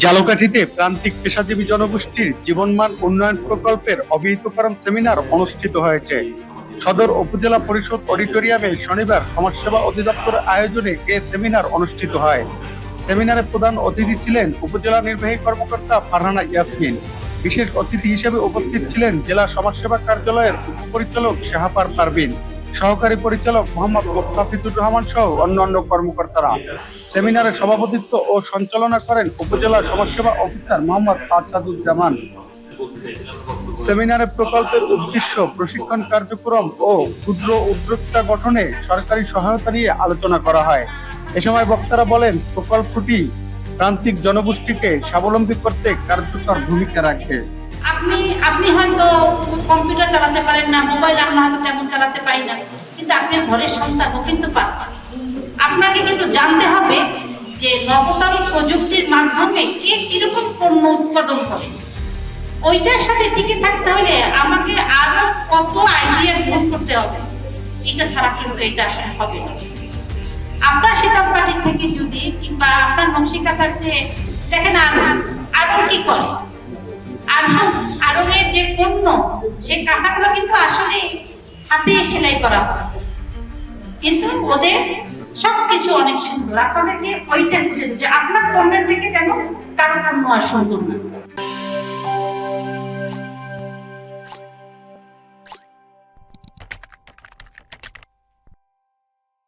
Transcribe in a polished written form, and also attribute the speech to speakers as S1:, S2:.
S1: ঝালকাঠিতে প্রান্তিক পেশাজীবী জনগোষ্ঠীর জীবনমান উন্নয়ন প্রকল্পের অভিহিতকরণ সেমিনার অনুষ্ঠিত হয়েছে। সদর উপজেলা পরিষদ অডিটোরিয়ামে শনিবার সমাজসেবা অধিদপ্তর আয়োজনে এ সেমিনার অনুষ্ঠিত হয়। সেমিনারে প্রধান অতিথি ছিলেন উপজেলা নির্বাহী কর্মকর্তা ফারহানা ইয়াসমিন। বিশেষ অতিথি হিসেবে উপস্থিত ছিলেন জেলা সমাজসেবা কার্যালয়ের উপপরিচালক শাহাপার পারভিন, সহকারী পরিচালক মোহাম্মদ মোস্তাফিজুর রহমান সহ অন্যান্য কর্মকর্তারা। সেমিনারে সভাপতিত্ব ও সঞ্চালনা করেন উপজেলা সমাজসেবা অফিসার মোহাম্মদ আসাদুজ্জামান। সেমিনারে প্রকল্পের উদ্দেশ্য, প্রশিক্ষণ কার্যক্রম ও ক্ষুদ্র উদ্যোক্তা গঠনে সরকারি সহায়তা নিয়ে আলোচনা করা হয়। এ সময় বক্তারা বলেন, প্রকল্পটি প্রান্তিক জনগোষ্ঠীকে স্বাবলম্বী করতে কার্যকর ভূমিকা রাখবে।
S2: আপনি হয়তো কম্পিউটার চালাতে পারেন না, মোবাইল আমরা হয়তো তেমন চালাতে পারি না, কিন্তু আপনার ঘরের সন্তানও কিন্তু পাচ্ছে। আপনাকে কিন্তু জানতে হবে যে নবতর প্রযুক্তির মাধ্যমে কে কিরকম পণ্য উৎপাদন করে। ওইটার সাথে টিকে থাকতে হলে আমাকে আরো কত আইডিয়া গ্রহণ করতে হবে। এটা ছাড়া কিন্তু এটা আসলে হবে না। আপনার শীতল পাটি থেকে যদি কিংবা আপনার নকশিকা থাকতে দেখেন আরো কি করে, আরবের যে পণ্য সেই কাঁথাগুলো কিন্তু আসলে হাতে সেলাই করা হয়, কিন্তু ওদের সবকিছু অনেক সুন্দর। আপনাদেরকে ওইটা বুঝে যে আপনার পণ্যের থেকে কেন কারো পণ্য আর সুন্দর না।